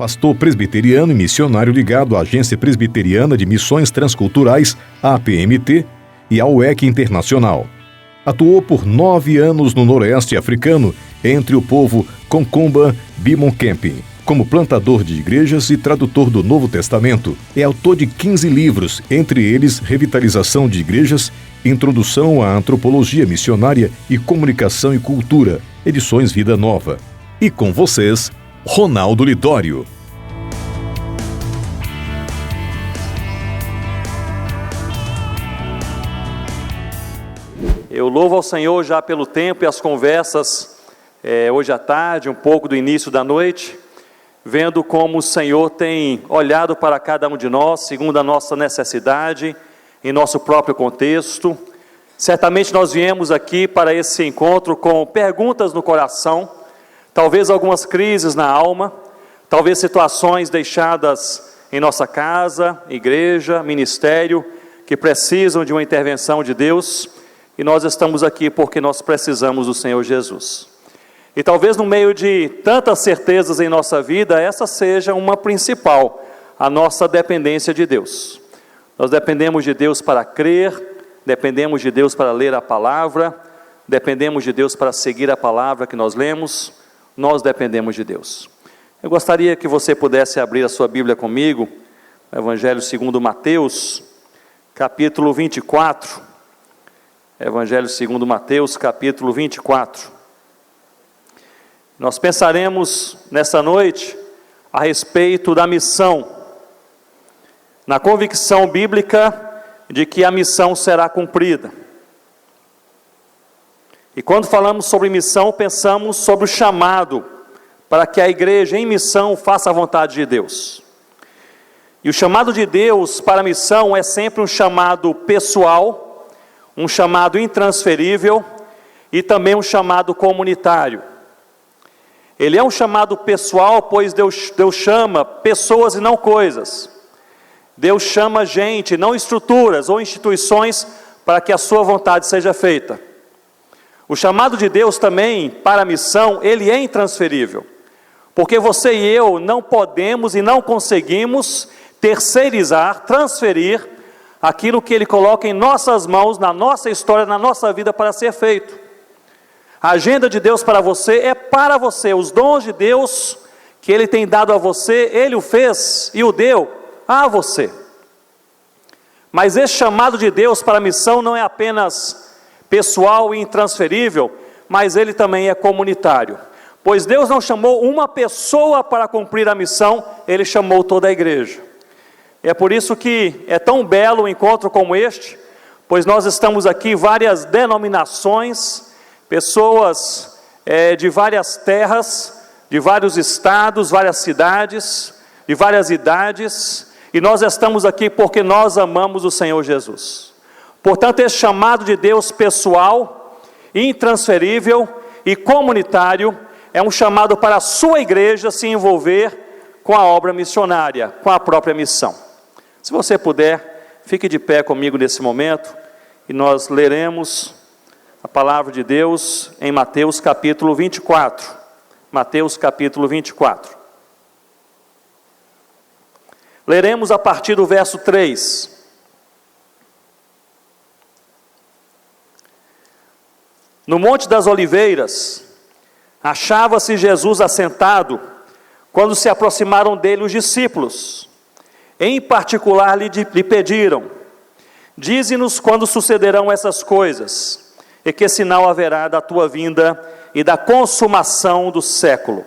pastor presbiteriano e missionário ligado à Agência Presbiteriana de Missões Transculturais, APMT, e ao WEC Internacional. Atuou por 9 anos no Noroeste Africano, entre o povo Konkumba Bimonkempi, como plantador de igrejas e tradutor do Novo Testamento. É autor de 15 livros, entre eles Revitalização de Igrejas, Introdução à Antropologia Missionária e Comunicação e Cultura, edições Vida Nova. E com vocês, Ronaldo Lidório. Eu louvo ao Senhor já pelo tempo e as conversas hoje à tarde, um pouco do início da noite, vendo como o Senhor tem olhado para cada um de nós, segundo a nossa necessidade, em nosso próprio contexto. Certamente nós viemos aqui para esse encontro com perguntas no coração, talvez algumas crises na alma, talvez situações deixadas em nossa casa, igreja, ministério, que precisam de uma intervenção de Deus. E nós estamos aqui porque nós precisamos do Senhor Jesus. E talvez no meio de tantas certezas em nossa vida, essa seja uma principal, a nossa dependência de Deus. Nós dependemos de Deus para crer, dependemos de Deus para ler a palavra, dependemos de Deus para seguir a palavra que nós lemos, nós dependemos de Deus. Eu gostaria que você pudesse abrir a sua Bíblia comigo, no Evangelho segundo Mateus, capítulo 24, Evangelho segundo Mateus, capítulo 24. Nós pensaremos nessa noite a respeito da missão, na convicção bíblica de que a missão será cumprida. E quando falamos sobre missão, pensamos sobre o chamado para que a igreja em missão faça a vontade de Deus. E o chamado de Deus para a missão é sempre um chamado pessoal, um chamado intransferível e também um chamado comunitário. Ele é um chamado pessoal, pois Deus chama pessoas e não coisas. Deus chama gente, não estruturas ou instituições, para que a sua vontade seja feita. O chamado de Deus também para a missão, ele é intransferível, porque você e eu não podemos e não conseguimos terceirizar, transferir aquilo que Ele coloca em nossas mãos, na nossa história, na nossa vida para ser feito. A agenda de Deus para você é para você. Os dons de Deus que Ele tem dado a você, Ele o fez e o deu a você. Mas esse chamado de Deus para a missão não é apenas pessoal e intransferível, mas ele também é comunitário. Pois Deus não chamou uma pessoa para cumprir a missão, Ele chamou toda a igreja. É por isso que é tão belo um encontro como este, pois nós estamos aqui várias denominações, pessoas de várias terras, de vários estados, várias cidades, de várias idades, e nós estamos aqui porque nós amamos o Senhor Jesus. Portanto, esse chamado de Deus pessoal, intransferível e comunitário, é um chamado para a sua igreja se envolver com a obra missionária, com a própria missão. Se você puder, fique de pé comigo nesse momento e nós leremos a palavra de Deus em Mateus capítulo 24. Mateus capítulo 24. Leremos a partir do verso 3. No Monte das Oliveiras, achava-se Jesus assentado, quando se aproximaram dele os discípulos. Em particular lhe pediram: dize-nos quando sucederão essas coisas, e que sinal haverá da tua vinda e da consumação do século.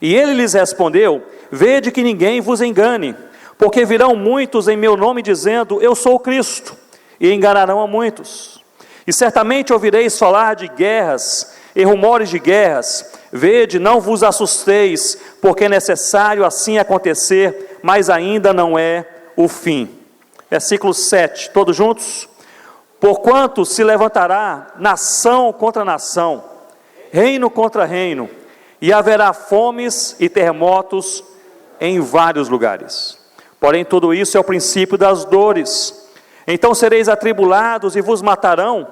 E ele lhes respondeu: vede que ninguém vos engane, porque virão muitos em meu nome dizendo: eu sou o Cristo, e enganarão a muitos. E certamente ouvireis falar de guerras e rumores de guerras. Vede, não vos assusteis, porque é necessário assim acontecer, mas ainda não é o fim. Versículo 7, todos juntos? Porquanto se levantará nação contra nação, reino contra reino, e haverá fomes e terremotos em vários lugares. Porém, tudo isso é o princípio das dores. Então sereis atribulados e vos matarão,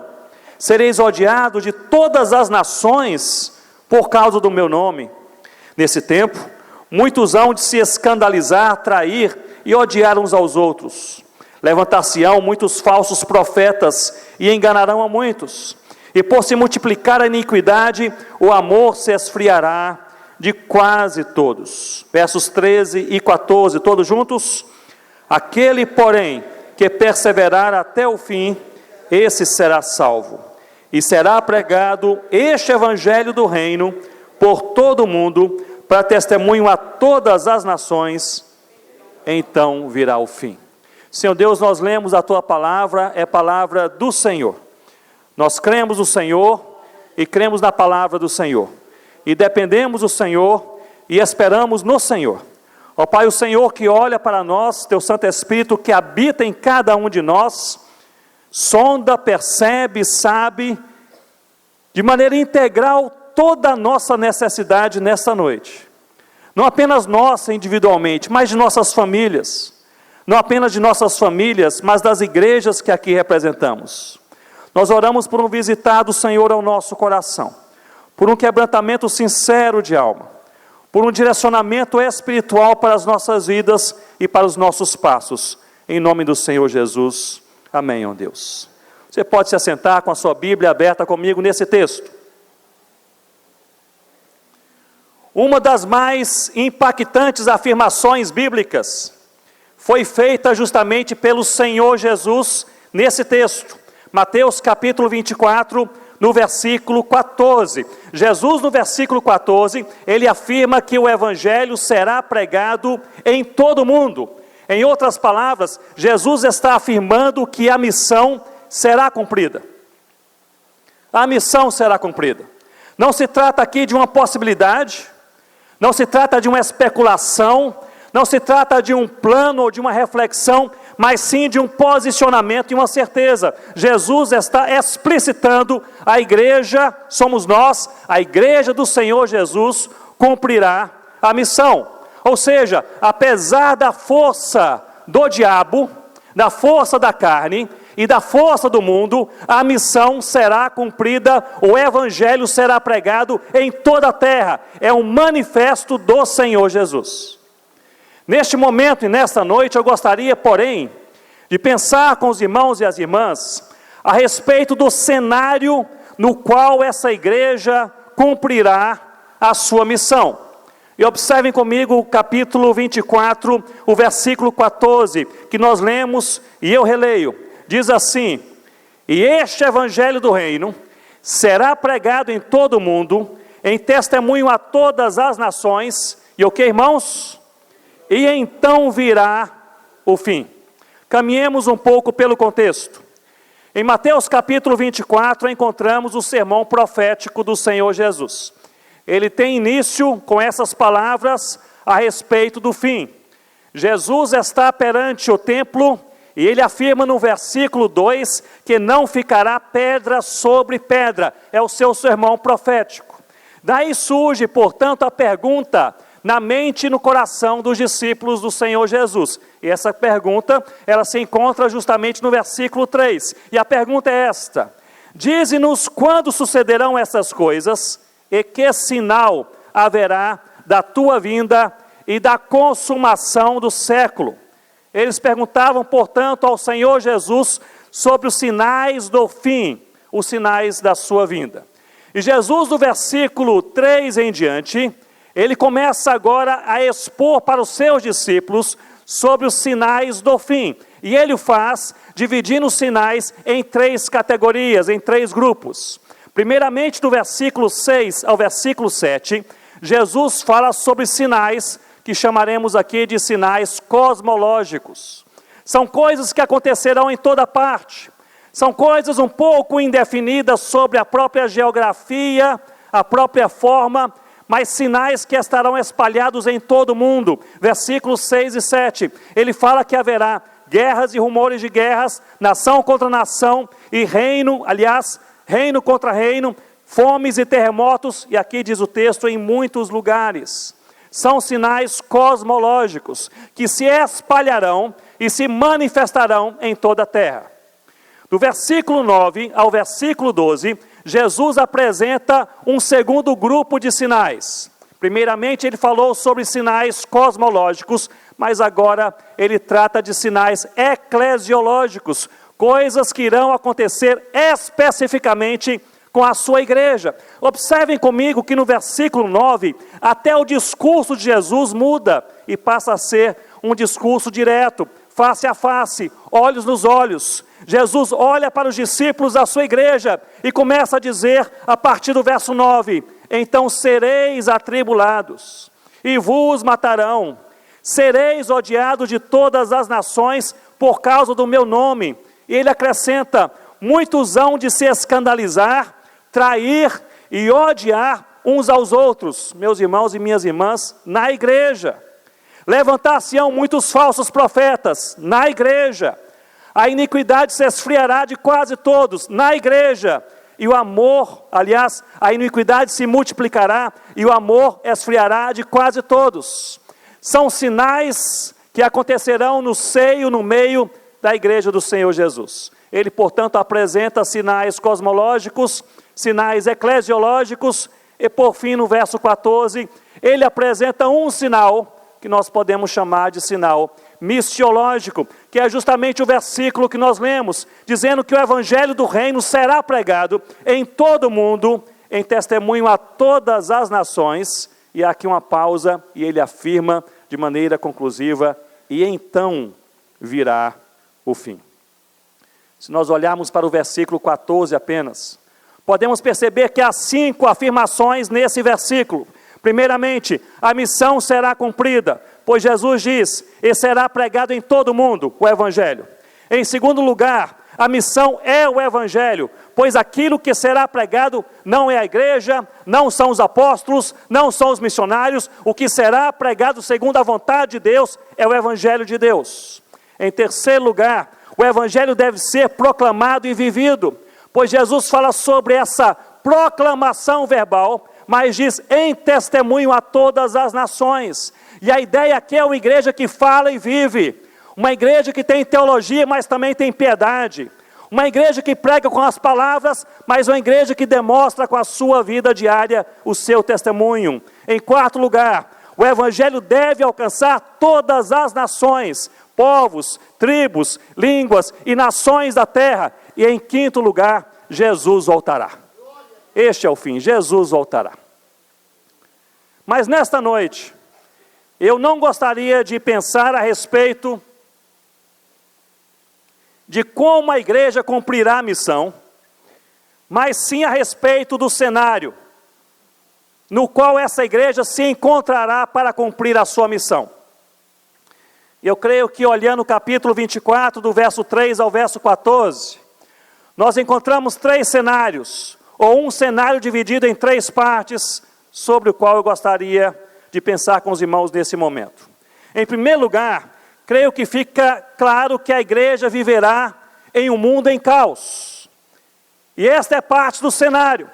sereis odiados de todas as nações por causa do meu nome. Nesse tempo, Muitos hão de se escandalizar, trair e odiar uns aos outros. Levantar-se-ão muitos falsos profetas e enganarão a muitos. E por se multiplicar a iniquidade, o amor se esfriará de quase todos. Versos 13 e 14, todos juntos? Aquele, porém, que perseverar até o fim, esse será salvo. E será pregado este evangelho do reino por todo o mundo, para testemunho a todas as nações, então virá o fim. Senhor Deus, nós lemos a Tua palavra, é palavra do Senhor. Nós cremos no Senhor e cremos na palavra do Senhor. E dependemos do Senhor e esperamos no Senhor. Ó Pai, o Senhor que olha para nós, Teu Santo Espírito que habita em cada um de nós, sonda, percebe, sabe, de maneira integral, toda a nossa necessidade nesta noite. Não apenas nossa individualmente, mas de nossas famílias. Não apenas de nossas famílias, mas das igrejas que aqui representamos. Nós oramos por um visitar do Senhor ao nosso coração, por um quebrantamento sincero de alma, por um direcionamento espiritual para as nossas vidas e para os nossos passos. Em nome do Senhor Jesus. Amém, ó Deus. Você pode se assentar com a sua Bíblia aberta comigo nesse texto. Uma das mais impactantes afirmações bíblicas foi feita justamente pelo Senhor Jesus nesse texto. Mateus capítulo 24, no versículo 14. Jesus, no versículo 14, ele afirma que o evangelho será pregado em todo o mundo. Em outras palavras, Jesus está afirmando que a missão será cumprida. A missão será cumprida. Não se trata aqui de uma possibilidade, não se trata de uma especulação, não se trata de um plano ou de uma reflexão, mas sim de um posicionamento e uma certeza. Jesus está explicitando: a igreja, somos nós, a igreja do Senhor Jesus cumprirá a missão. Ou seja, apesar da força do diabo, da força da carne e da força do mundo, a missão será cumprida, o evangelho será pregado em toda a terra. É um manifesto do Senhor Jesus. Neste momento e nesta noite eu gostaria, porém, de pensar com os irmãos e as irmãs a respeito do cenário no qual essa igreja cumprirá a sua missão. E observem comigo o capítulo 24, o versículo 14, que nós lemos e eu releio. Diz assim: e este evangelho do reino será pregado em todo o mundo, em testemunho a todas as nações, e o que, irmãos? E então virá o fim. Caminhemos um pouco pelo contexto. Em Mateus capítulo 24, encontramos o sermão profético do Senhor Jesus. Ele tem início com essas palavras a respeito do fim. Jesus está perante o templo e ele afirma no versículo 2 que não ficará pedra sobre pedra. É o seu sermão profético. Daí surge, portanto, a pergunta na mente e no coração dos discípulos do Senhor Jesus. E essa pergunta, ela se encontra justamente no versículo 3. E a pergunta é esta: dize-nos quando sucederão essas coisas e que sinal haverá da tua vinda e da consumação do século. Eles perguntavam, portanto, ao Senhor Jesus sobre os sinais do fim, os sinais da sua vinda. E Jesus, do versículo 3 em diante, ele começa agora a expor para os seus discípulos sobre os sinais do fim. E ele o faz dividindo os sinais em 3 categorias, em 3 grupos. Primeiramente, do versículo 6 ao versículo 7, Jesus fala sobre sinais que chamaremos aqui de sinais cosmológicos. São coisas que acontecerão em toda parte. São coisas um pouco indefinidas sobre a própria geografia, a própria forma, mas sinais que estarão espalhados em todo o mundo. Versículos 6 e 7, ele fala que haverá guerras e rumores de guerras, nação contra nação, e reino contra reino, fomes e terremotos, e aqui diz o texto, em muitos lugares. São sinais cosmológicos, que se espalharão e se manifestarão em toda a terra. Do versículo 9 ao versículo 12, Jesus apresenta um segundo grupo de sinais. Primeiramente, ele falou sobre sinais cosmológicos, mas agora ele trata de sinais eclesiológicos, coisas que irão acontecer especificamente com a sua igreja. Observem comigo que no versículo 9, até o discurso de Jesus muda e passa a ser um discurso direto, face a face, olhos nos olhos. Jesus olha para os discípulos da sua igreja e começa a dizer, a partir do verso 9, então sereis atribulados e vos matarão, sereis odiados de todas as nações por causa do meu nome. E ele acrescenta, muitos hão de se escandalizar, trair e odiar uns aos outros, meus irmãos e minhas irmãs, na igreja. Levantar-se-ão muitos falsos profetas, na igreja. A iniquidade se esfriará de quase todos, na igreja. E o amor, aliás, a iniquidade se multiplicará e o amor esfriará de quase todos. São sinais que acontecerão no seio, no meio da igreja do Senhor Jesus. Ele, portanto, apresenta sinais cosmológicos, sinais eclesiológicos, e por fim, no verso 14, ele apresenta um sinal, que nós podemos chamar de sinal missiológico, que é justamente o versículo que nós lemos, dizendo que o evangelho do reino será pregado em todo o mundo, em testemunho a todas as nações, e há aqui uma pausa, e ele afirma de maneira conclusiva, e então virá o fim. Se nós olharmos para o versículo 14 apenas, podemos perceber que há 5 afirmações nesse versículo. Primeiramente, a missão será cumprida, pois Jesus diz, e será pregado em todo o mundo o evangelho. Em segundo lugar, a missão é o evangelho, pois aquilo que será pregado não é a igreja, não são os apóstolos, não são os missionários, o que será pregado segundo a vontade de Deus é o evangelho de Deus. Em terceiro lugar, o evangelho deve ser proclamado e vivido, pois Jesus fala sobre essa proclamação verbal, mas diz em testemunho a todas as nações. E a ideia aqui é uma igreja que fala e vive, uma igreja que tem teologia, mas também tem piedade, uma igreja que prega com as palavras, mas uma igreja que demonstra com a sua vida diária o seu testemunho. Em quarto lugar, o evangelho deve alcançar todas as nações, povos, tribos, línguas e nações da terra. E em quinto lugar, Jesus voltará. Este é o fim, Jesus voltará. Mas nesta noite, eu não gostaria de pensar a respeito de como a igreja cumprirá a missão, mas sim a respeito do cenário no qual essa igreja se encontrará para cumprir a sua missão. Eu creio que olhando o capítulo 24, do verso 3 ao verso 14, nós encontramos 3 cenários, ou um cenário dividido em 3 partes, sobre o qual eu gostaria de pensar com os irmãos nesse momento. Em primeiro lugar, creio que fica claro que a igreja viverá em um mundo em caos. E esta é parte do cenário.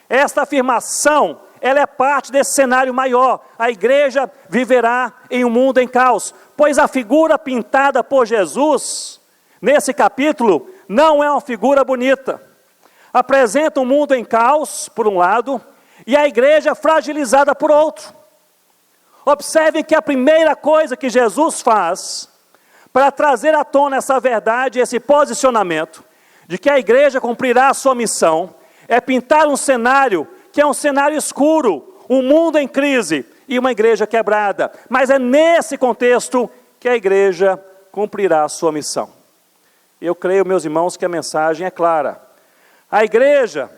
Esta afirmação, ela é parte desse cenário maior. A igreja viverá em um mundo em caos, pois a figura pintada por Jesus, nesse capítulo, não é uma figura bonita. Apresenta um mundo em caos, por um lado, e a igreja fragilizada por outro. Observe que a primeira coisa que Jesus faz para trazer à tona essa verdade, esse posicionamento de que a igreja cumprirá a sua missão, é pintar um cenário que é um cenário escuro, um mundo em crise e uma igreja quebrada. Mas é nesse contexto que a igreja cumprirá a sua missão. Eu creio, meus irmãos, que a mensagem é clara. A igreja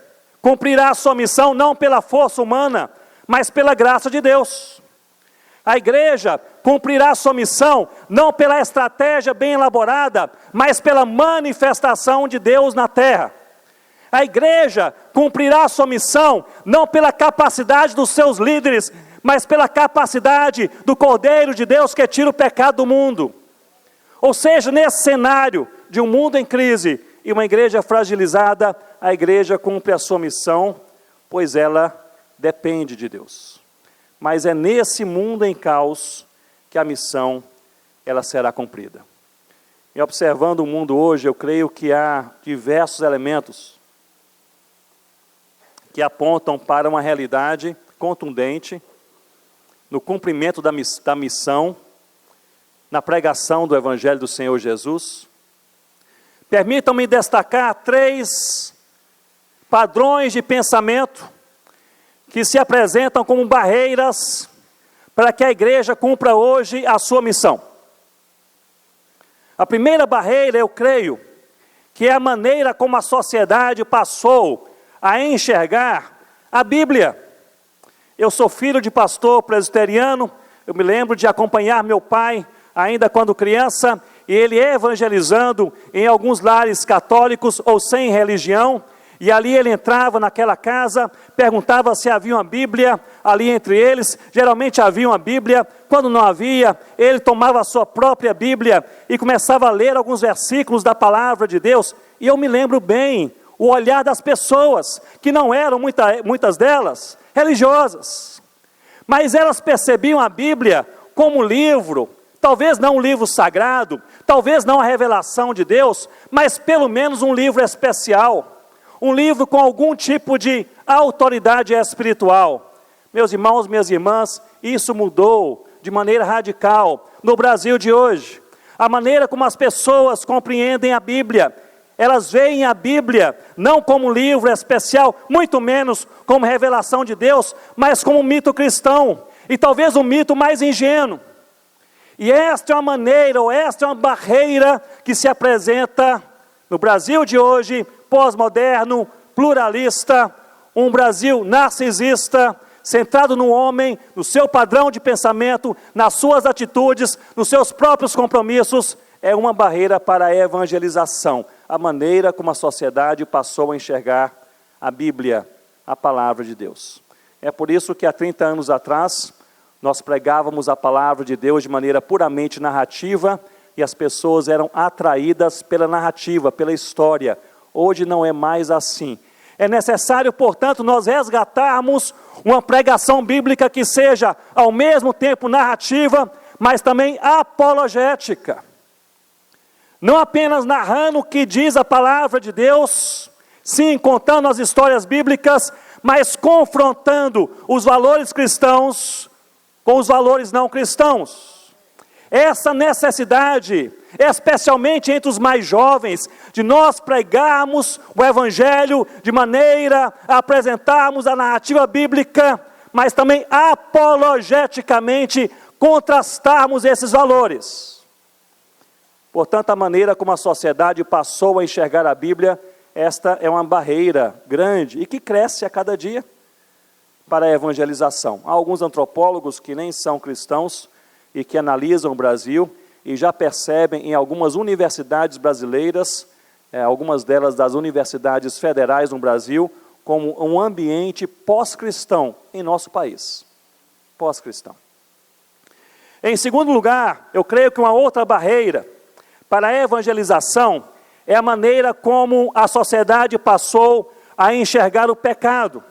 cumprirá a sua missão não pela força humana, mas pela graça de Deus. A igreja cumprirá a sua missão não pela estratégia bem elaborada, mas pela manifestação de Deus na terra. A igreja cumprirá a sua missão não pela capacidade dos seus líderes, mas pela capacidade do Cordeiro de Deus que tira o pecado do mundo. Ou seja, nesse cenário de um mundo em crise e uma igreja fragilizada, a igreja cumpre a sua missão, pois ela depende de Deus. Mas é nesse mundo em caos que a missão ela será cumprida. E observando o mundo hoje, eu creio que há diversos elementos que apontam para uma realidade contundente no cumprimento da missão, na pregação do Evangelho do Senhor Jesus. Permitam-me destacar 3 padrões de pensamento que se apresentam como barreiras para que a igreja cumpra hoje a sua missão. A primeira barreira, eu creio, que é a maneira como a sociedade passou a enxergar a Bíblia. Eu sou filho de pastor presbiteriano, eu me lembro de acompanhar meu pai, ainda quando criança, e ele evangelizando em alguns lares católicos ou sem religião, e ali ele entrava naquela casa, perguntava se havia uma Bíblia ali entre eles, geralmente havia uma Bíblia, quando não havia, ele tomava a sua própria Bíblia e começava a ler alguns versículos da palavra de Deus, e eu me lembro bem, o olhar das pessoas, que não eram muitas delas religiosas, mas elas percebiam a Bíblia como livro, talvez não um livro sagrado, talvez não a revelação de Deus, mas pelo menos um livro especial, um livro com algum tipo de autoridade espiritual. Meus irmãos, minhas irmãs, isso mudou de maneira radical no Brasil de hoje. A maneira como as pessoas compreendem a Bíblia, elas veem a Bíblia não como um livro especial, muito menos como revelação de Deus, mas como um mito cristão, e talvez um mito mais ingênuo. E esta é uma maneira, ou esta é uma barreira que se apresenta no Brasil de hoje, pós-moderno, pluralista, um Brasil narcisista, centrado no homem, no seu padrão de pensamento, nas suas atitudes, nos seus próprios compromissos, é uma barreira para a evangelização, a maneira como a sociedade passou a enxergar a Bíblia, a palavra de Deus. É por isso que há 30 anos atrás, nós pregávamos a palavra de Deus de maneira puramente narrativa, e as pessoas eram atraídas pela narrativa, pela história. Hoje não é mais assim. É necessário, portanto, nós resgatarmos uma pregação bíblica que seja, ao mesmo tempo, narrativa, mas também apologética. Não apenas narrando o que diz a palavra de Deus, sim, contando as histórias bíblicas, mas confrontando os valores cristãos com os valores não cristãos. Essa necessidade, especialmente entre os mais jovens, de nós pregarmos o Evangelho de maneira a apresentarmos a narrativa bíblica, mas também apologeticamente contrastarmos esses valores. Portanto, a maneira como a sociedade passou a enxergar a Bíblia, esta é uma barreira grande e que cresce a cada dia para a evangelização. Há alguns antropólogos que nem são cristãos e que analisam o Brasil e já percebem em algumas universidades brasileiras, algumas delas das universidades federais no Brasil, como um ambiente pós-cristão em nosso país. Pós-cristão. Em segundo lugar, eu creio que uma outra barreira para a evangelização é a maneira como a sociedade passou a enxergar o pecado.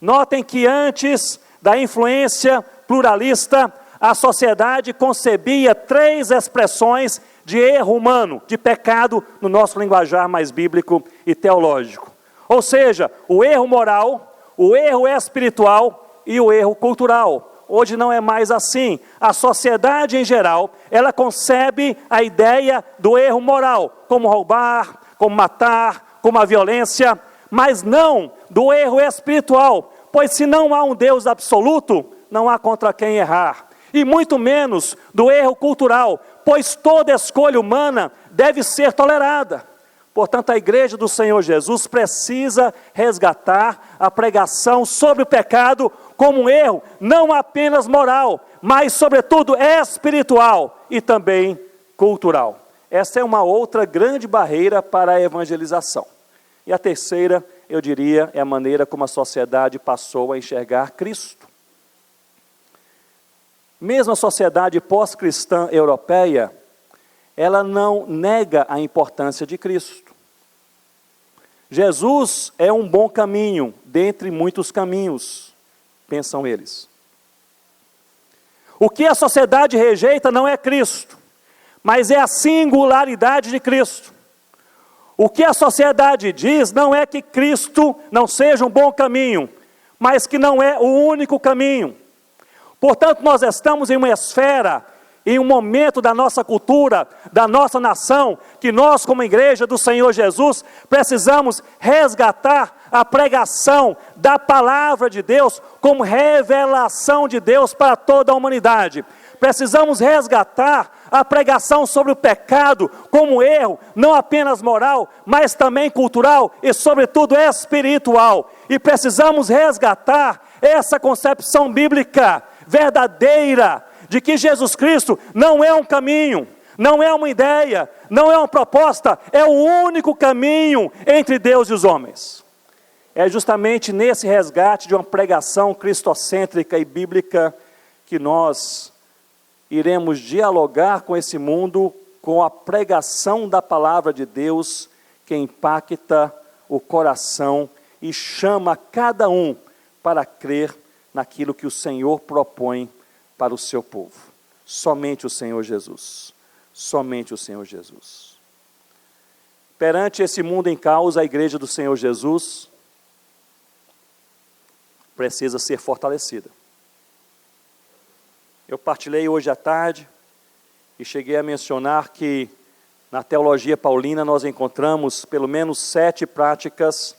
Notem que antes da influência pluralista, a sociedade concebia 3 expressões de erro humano, de pecado, no nosso linguajar mais bíblico e teológico. Ou seja, o erro moral, o erro espiritual e o erro cultural. Hoje não é mais assim. A sociedade em geral, ela concebe a ideia do erro moral, como roubar, como matar, como a violência, mas não do erro espiritual, pois se não há um Deus absoluto, não há contra quem errar. E muito menos do erro cultural, pois toda escolha humana deve ser tolerada. Portanto, a igreja do Senhor Jesus precisa resgatar a pregação sobre o pecado como um erro, não apenas moral, mas sobretudo espiritual e também cultural. Essa é uma outra grande barreira para a evangelização. E a terceira, eu diria, é a maneira como a sociedade passou a enxergar Cristo. Mesmo a sociedade pós-cristã europeia, ela não nega a importância de Cristo. Jesus é um bom caminho, dentre muitos caminhos, pensam eles. O que a sociedade rejeita não é Cristo, mas é a singularidade de Cristo. O que a sociedade diz não é que Cristo não seja um bom caminho, mas que não é o único caminho. Portanto, nós estamos em uma esfera, em um momento da nossa cultura, da nossa nação, que nós, como igreja do Senhor Jesus, precisamos resgatar a pregação da palavra de Deus como revelação de Deus para toda a humanidade. Precisamos resgatar a pregação sobre o pecado como erro, não apenas moral, mas também cultural e, sobretudo, espiritual. E precisamos resgatar essa concepção bíblica verdadeira de que Jesus Cristo não é um caminho, não é uma ideia, não é uma proposta, é o único caminho entre Deus e os homens. É justamente nesse resgate de uma pregação cristocêntrica e bíblica que nós iremos dialogar com esse mundo com a pregação da palavra de Deus que impacta o coração e chama cada um para crer naquilo que o Senhor propõe para o seu povo. Somente o Senhor Jesus. Somente o Senhor Jesus. Perante esse mundo em caos, a igreja do Senhor Jesus precisa ser fortalecida. Eu partilhei hoje à tarde e cheguei a mencionar que na teologia paulina nós encontramos pelo menos 7 práticas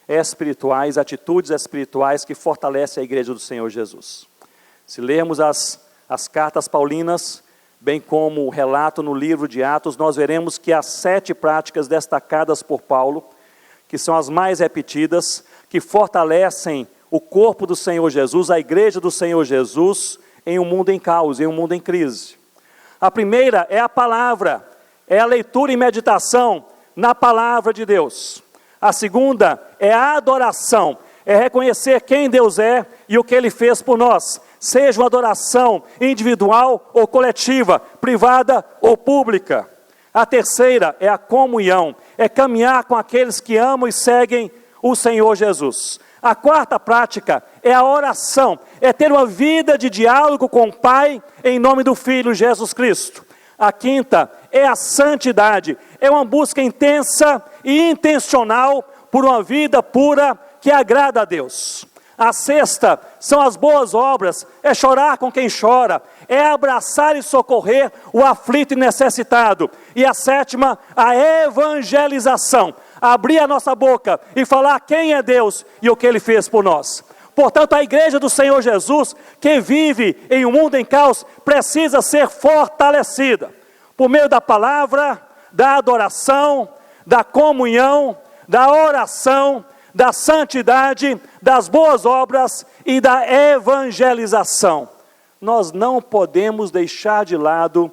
espirituais, atitudes espirituais que fortalecem a igreja do Senhor Jesus. Se lermos as cartas paulinas, bem como o relato no livro de Atos, nós veremos que há 7 práticas destacadas por Paulo, que são as mais repetidas, que fortalecem o corpo do Senhor Jesus, a igreja do Senhor Jesus, em um mundo em caos, em um mundo em crise. A primeira é a palavra, é a leitura e meditação na palavra de Deus. A segunda é a adoração, é reconhecer quem Deus é e o que Ele fez por nós, seja uma adoração individual ou coletiva, privada ou pública. A terceira é a comunhão, é caminhar com aqueles que amam e seguem o Senhor Jesus. A quarta prática é a oração, é ter uma vida de diálogo com o Pai em nome do Filho Jesus Cristo. A quinta é a santidade, é uma busca intensa e intencional por uma vida pura que agrada a Deus. A sexta são as boas obras, é chorar com quem chora, é abraçar e socorrer o aflito e necessitado. E a sétima, a evangelização, abrir a nossa boca e falar quem é Deus e o que Ele fez por nós. Portanto, a igreja do Senhor Jesus, que vive em um mundo em caos, precisa ser fortalecida por meio da palavra, da adoração, da comunhão, da oração, da santidade, das boas obras e da evangelização. Nós não podemos deixar de lado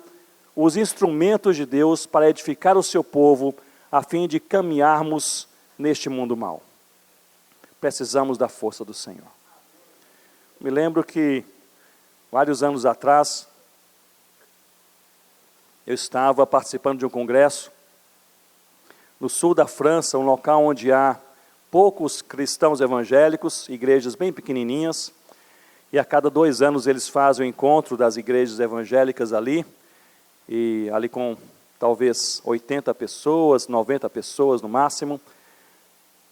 os instrumentos de Deus para edificar o seu povo, a fim de caminharmos neste mundo mau. Precisamos da força do Senhor. Me lembro que, vários anos atrás, eu estava participando de um congresso no sul da França, um local onde há poucos cristãos evangélicos, igrejas bem pequenininhas, e a cada 2 anos eles fazem o encontro das igrejas evangélicas ali, e ali com talvez 80 pessoas, 90 pessoas no máximo.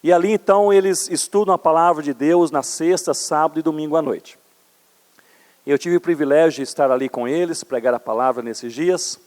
E ali então eles estudam a palavra de Deus na sexta, sábado e domingo à noite. Eu tive o privilégio de estar ali com eles, pregar a palavra nesses dias.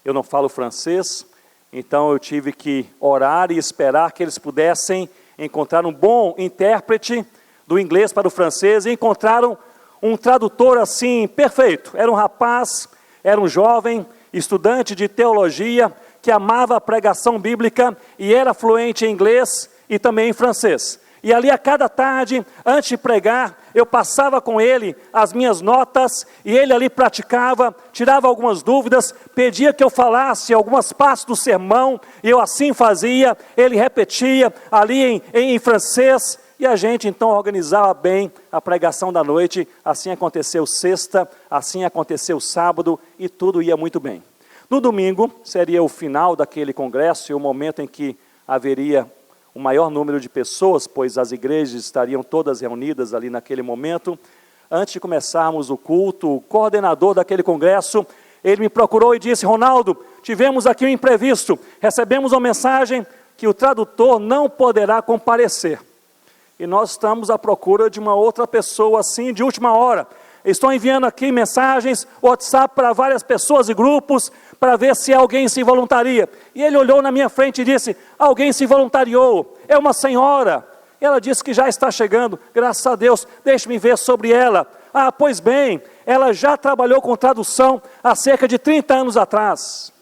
Eu não falo francês, então eu tive que orar e esperar que eles pudessem encontrar um bom intérprete do inglês para o francês, e encontraram um tradutor assim perfeito. Era um rapaz, era um jovem, estudante de teologia, que amava a pregação bíblica e era fluente em inglês e também em francês. E ali a cada tarde, antes de pregar, eu passava com ele as minhas notas, e ele ali praticava, tirava algumas dúvidas, pedia que eu falasse algumas partes do sermão, e eu assim fazia, ele repetia ali em francês, e a gente então organizava bem a pregação da noite. Assim aconteceu sexta, assim aconteceu sábado, e tudo ia muito bem. No domingo, seria o final daquele congresso, e o momento em que haveria o maior número de pessoas, pois as igrejas estariam todas reunidas ali naquele momento. Antes de começarmos o culto, o coordenador daquele congresso, ele me procurou e disse: Ronaldo, tivemos aqui um imprevisto, recebemos uma mensagem que o tradutor não poderá comparecer. E nós estamos à procura de uma outra pessoa assim, de última hora. estou enviando aqui mensagens, WhatsApp para várias pessoas e grupos, para ver se alguém se voluntaria. E ele olhou na minha frente e disse: alguém se voluntariou, é uma senhora. Ela disse que já está chegando, graças a Deus, deixe-me ver sobre ela. Ah, pois bem, ela já trabalhou com tradução há cerca de 30 anos atrás.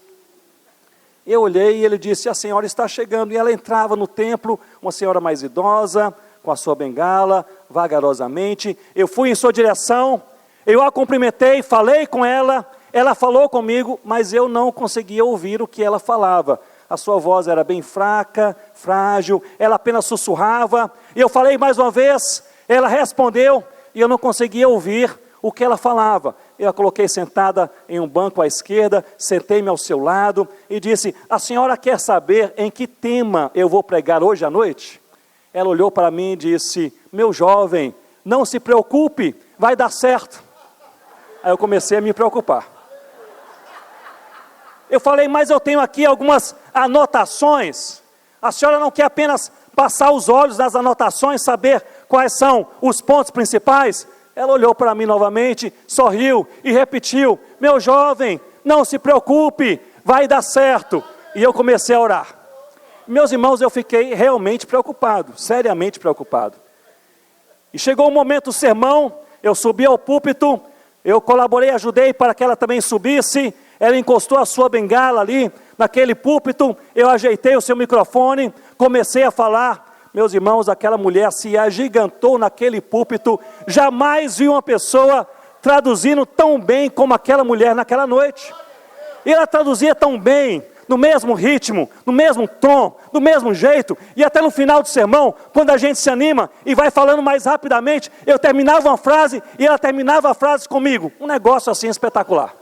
Eu olhei e ele disse: a senhora está chegando. E ela entrava no templo, uma senhora mais idosa, com a sua bengala, vagarosamente. Eu fui em sua direção, eu a cumprimentei, falei com ela, ela falou comigo, mas eu não conseguia ouvir o que ela falava. A sua voz era bem fraca, frágil, ela apenas sussurrava. E eu falei mais uma vez, ela respondeu, e eu não conseguia ouvir o que ela falava. Eu a coloquei sentada em um banco à esquerda, sentei-me ao seu lado e disse: a senhora quer saber em que tema eu vou pregar hoje à noite? Ela olhou para mim e disse: meu jovem, não se preocupe, vai dar certo. Aí eu comecei a me preocupar. Eu falei: mas eu tenho aqui algumas anotações. A senhora não quer apenas passar os olhos nas anotações, saber quais são os pontos principais? Ela olhou para mim novamente, sorriu e repetiu: meu jovem, não se preocupe, vai dar certo. E eu comecei a orar. Meus irmãos, eu fiquei realmente preocupado, seriamente preocupado. E chegou o momento do sermão, eu subi ao púlpito, eu colaborei, ajudei para que ela também subisse. Ela encostou a sua bengala ali, naquele púlpito, eu ajeitei o seu microfone, comecei a falar. Meus irmãos, aquela mulher se agigantou naquele púlpito. Jamais vi uma pessoa traduzindo tão bem como aquela mulher naquela noite. E ela traduzia tão bem, no mesmo ritmo, no mesmo tom, do mesmo jeito. E até no final do sermão, quando a gente se anima e vai falando mais rapidamente, eu terminava uma frase e ela terminava a frase comigo. Um negócio assim espetacular.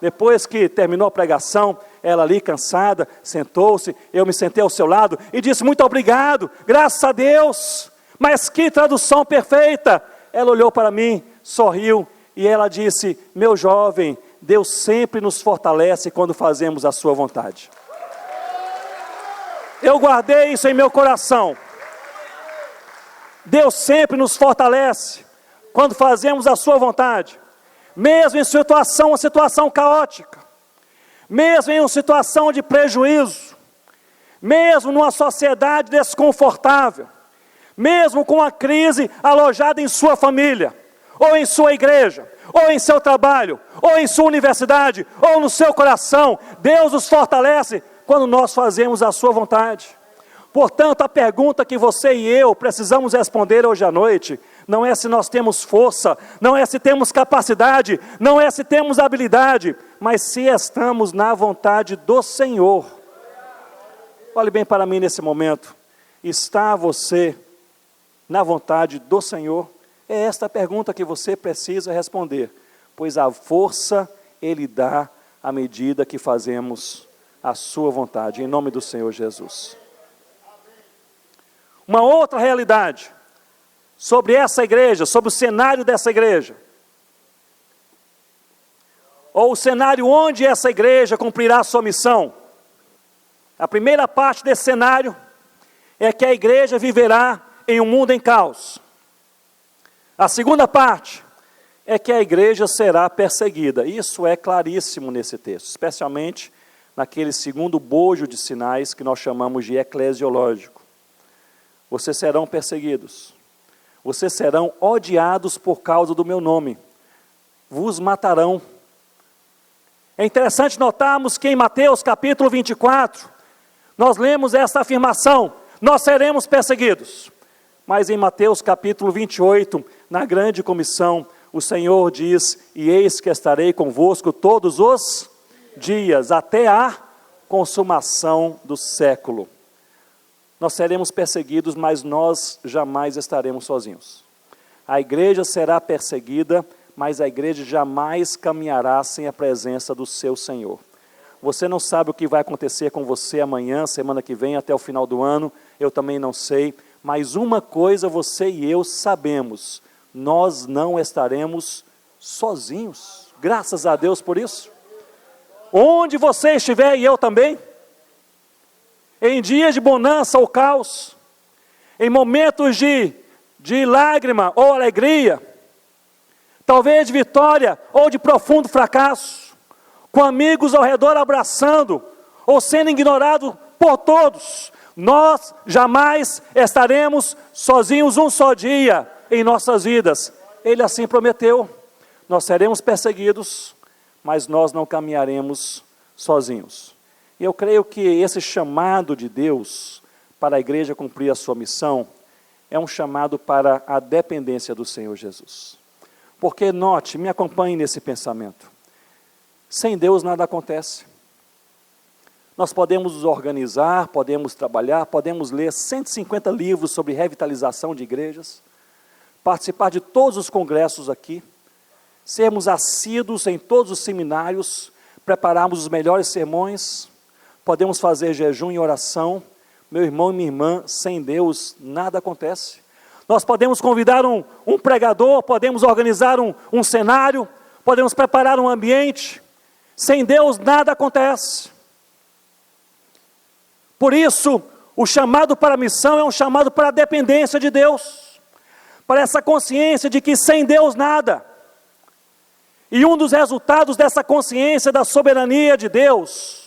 Depois que terminou a pregação, ela ali cansada, sentou-se, eu me sentei ao seu lado e disse: muito obrigado, graças a Deus, mas que tradução perfeita. Ela olhou para mim, sorriu e ela disse: meu jovem, Deus sempre nos fortalece quando fazemos a sua vontade. Eu guardei isso em meu coração. Deus sempre nos fortalece quando fazemos a sua vontade. Mesmo em uma situação caótica, mesmo em uma situação de prejuízo, mesmo numa sociedade desconfortável, mesmo com a crise alojada em sua família, ou em sua igreja, ou em seu trabalho, ou em sua universidade, ou no seu coração, Deus nos fortalece quando nós fazemos a sua vontade. Portanto, a pergunta que você e eu precisamos responder hoje à noite, não é se nós temos força, não é se temos capacidade, não é se temos habilidade, mas se estamos na vontade do Senhor. Olhe bem para mim nesse momento. Está você na vontade do Senhor? É esta a pergunta que você precisa responder, pois a força Ele dá à medida que fazemos a sua vontade, em nome do Senhor Jesus. Uma outra realidade sobre essa igreja, sobre o cenário dessa igreja, ou o cenário onde essa igreja cumprirá a sua missão. A primeira parte desse cenário é que a igreja viverá em um mundo em caos. A segunda parte é que a igreja será perseguida. Isso é claríssimo nesse texto, especialmente naquele segundo bojo de sinais que nós chamamos de eclesiológico. Vocês serão perseguidos, vocês serão odiados por causa do meu nome, vos matarão. É interessante notarmos que em Mateus capítulo 24, nós lemos essa afirmação: nós seremos perseguidos. Mas em Mateus capítulo 28, na grande comissão, o Senhor diz: e eis que estarei convosco todos os dias, até a consumação do século. Nós seremos perseguidos, mas nós jamais estaremos sozinhos. A igreja será perseguida, mas a igreja jamais caminhará sem a presença do seu Senhor. Você não sabe o que vai acontecer com você amanhã, semana que vem, até o final do ano, eu também não sei, mas uma coisa você e eu sabemos: nós não estaremos sozinhos. Graças a Deus por isso. Onde você estiver, e eu também, em dias de bonança ou caos, em momentos de lágrima ou alegria, talvez de vitória ou de profundo fracasso, com amigos ao redor abraçando, ou sendo ignorado por todos, nós jamais estaremos sozinhos um só dia em nossas vidas. Ele assim prometeu, nós seremos perseguidos, mas nós não caminharemos sozinhos. E eu creio que esse chamado de Deus para a igreja cumprir a sua missão é um chamado para a dependência do Senhor Jesus. Porque note, me acompanhe nesse pensamento, sem Deus nada acontece. Nós podemos nos organizar, podemos trabalhar, podemos ler 150 livros sobre revitalização de igrejas, participar de todos os congressos aqui, sermos assíduos em todos os seminários, prepararmos os melhores sermões, podemos fazer jejum e oração. Meu irmão e minha irmã, sem Deus nada acontece. Nós podemos convidar um pregador, podemos organizar um cenário, podemos preparar um ambiente, sem Deus nada acontece. Por isso, o chamado para a missão é um chamado para a dependência de Deus, para essa consciência de que sem Deus nada. E um dos resultados dessa consciência da soberania de Deus,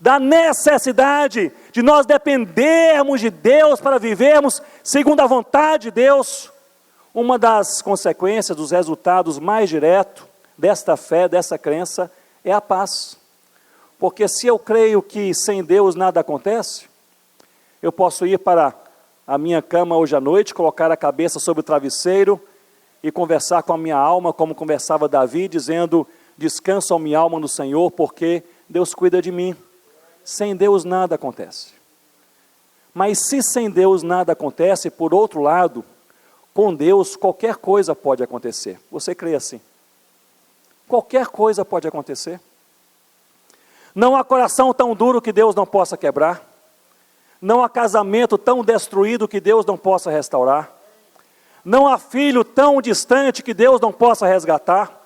da necessidade de nós dependermos de Deus para vivermos segundo a vontade de Deus, uma das consequências, dos resultados mais diretos desta fé, dessa crença, é a paz. Porque se eu creio que sem Deus nada acontece, eu posso ir para a minha cama hoje à noite, colocar a cabeça sobre o travesseiro e conversar com a minha alma, como conversava Davi, dizendo: descansa a minha alma no Senhor, porque Deus cuida de mim. Sem Deus nada acontece. Mas se sem Deus nada acontece, por outro lado, com Deus qualquer coisa pode acontecer. Você crê assim? Qualquer coisa pode acontecer. Não há coração tão duro que Deus não possa quebrar. Não há casamento tão destruído que Deus não possa restaurar. Não há filho tão distante que Deus não possa resgatar.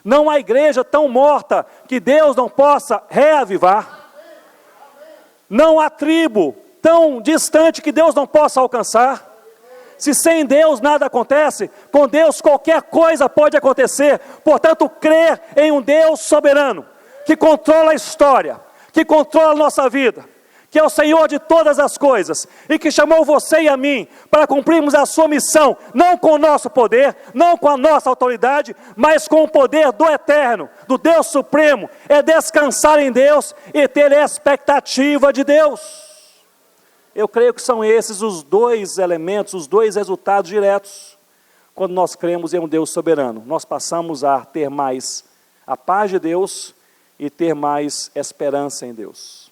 Não há igreja tão morta que Deus não possa reavivar. Não há tribo tão distante que Deus não possa alcançar. Se sem Deus nada acontece, com Deus qualquer coisa pode acontecer. Portanto, crer em um Deus soberano, que controla a história, que controla a nossa vida, que é o Senhor de todas as coisas, e que chamou você e a mim para cumprirmos a sua missão, não com o nosso poder, não com a nossa autoridade, mas com o poder do eterno, do Deus supremo, é descansar em Deus e ter expectativa de Deus. Eu creio que são esses os dois elementos, os dois resultados diretos, quando nós cremos em um Deus soberano. Nós passamos a ter mais a paz de Deus e ter mais esperança em Deus.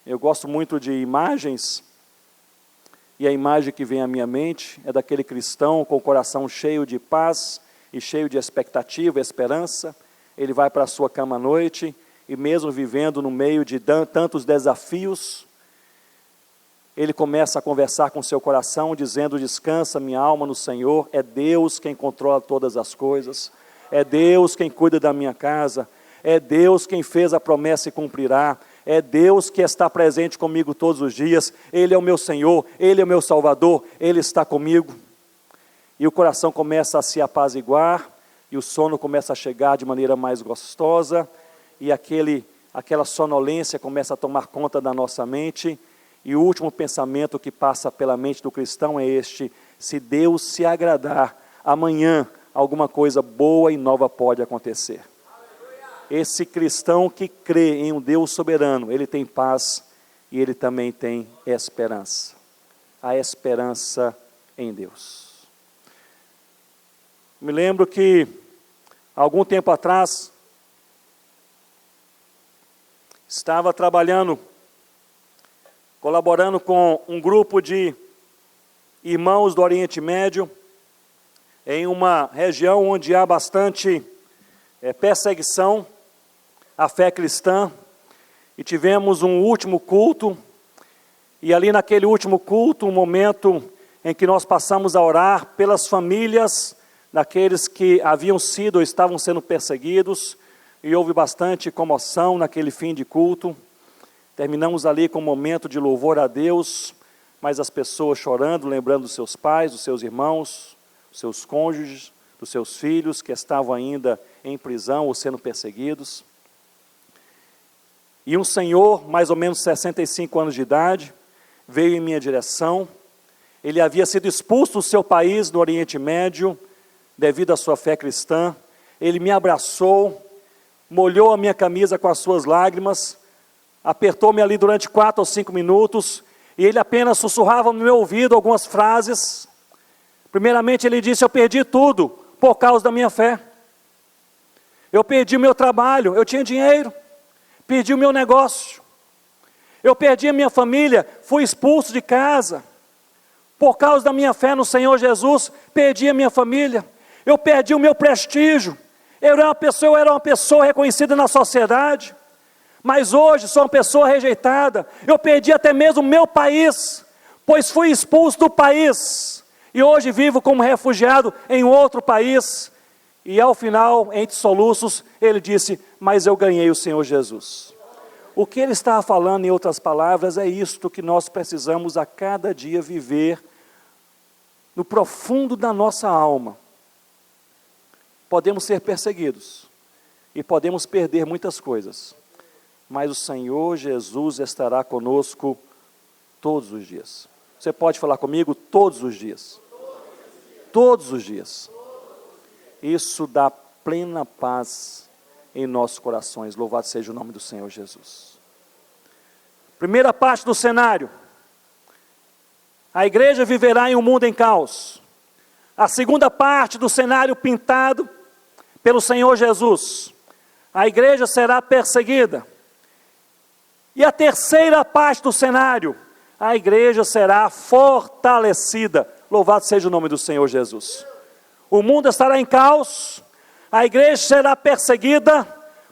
Eu gosto muito de imagens, e a imagem que vem à minha mente é daquele cristão com o coração cheio de paz e cheio de expectativa, esperança. Ele vai para a sua cama à noite, e mesmo vivendo no meio de tantos desafios, ele começa a conversar com seu coração, dizendo: descansa minha alma no Senhor, é Deus quem controla todas as coisas, é Deus quem cuida da minha casa, é Deus quem fez a promessa e cumprirá, é Deus que está presente comigo todos os dias, Ele é o meu Senhor, Ele é o meu Salvador, Ele está comigo. E o coração começa a se apaziguar, e o sono começa a chegar de maneira mais gostosa, e aquela sonolência começa a tomar conta da nossa mente, e o último pensamento que passa pela mente do cristão é este: se Deus se agradar, amanhã alguma coisa boa e nova pode acontecer. Esse cristão que crê em um Deus soberano, ele tem paz e ele também tem esperança. A esperança em Deus. Me lembro que, algum tempo atrás, estava trabalhando, colaborando com um grupo de irmãos do Oriente Médio, em uma região onde há bastante perseguição à fé cristã, e tivemos um último culto, e ali naquele último culto, um momento em que nós passamos a orar pelas famílias daqueles que haviam sido ou estavam sendo perseguidos, e houve bastante comoção naquele fim de culto. Terminamos ali com um momento de louvor a Deus, mas as pessoas chorando, lembrando dos seus pais, dos seus irmãos, dos seus cônjuges, dos seus filhos que estavam ainda em prisão ou sendo perseguidos. E um senhor, mais ou menos 65 anos de idade, veio em minha direção. Ele havia sido expulso do seu país, no Oriente Médio, devido à sua fé cristã. Ele me abraçou, molhou a minha camisa com as suas lágrimas, apertou-me ali durante 4 ou 5 minutos, e ele apenas sussurrava no meu ouvido algumas frases. Primeiramente ele disse: eu perdi tudo por causa da minha fé. Eu perdi o meu trabalho, eu tinha dinheiro, perdi o meu negócio, eu perdi a minha família, fui expulso de casa. Por causa da minha fé no Senhor Jesus, perdi a minha família, eu perdi o meu prestígio, eu era uma pessoa reconhecida na sociedade, mas hoje sou uma pessoa rejeitada, eu perdi até mesmo o meu país, pois fui expulso do país, e hoje vivo como refugiado em outro país. E ao final, entre soluços, ele disse: mas eu ganhei o Senhor Jesus. O que ele estava falando, em outras palavras, é isto que nós precisamos a cada dia viver no profundo da nossa alma. Podemos ser perseguidos e podemos perder muitas coisas, mas o Senhor Jesus estará conosco todos os dias. Você pode falar comigo? Todos os dias. Todos os dias. Isso dá plena paz em nossos corações. Louvado seja o nome do Senhor Jesus. Primeira parte do cenário: a igreja viverá em um mundo em caos. A segunda parte do cenário pintado pelo Senhor Jesus: a igreja será perseguida. E a terceira parte do cenário: a igreja será fortalecida. Louvado seja o nome do Senhor Jesus. O mundo estará em caos, a igreja será perseguida,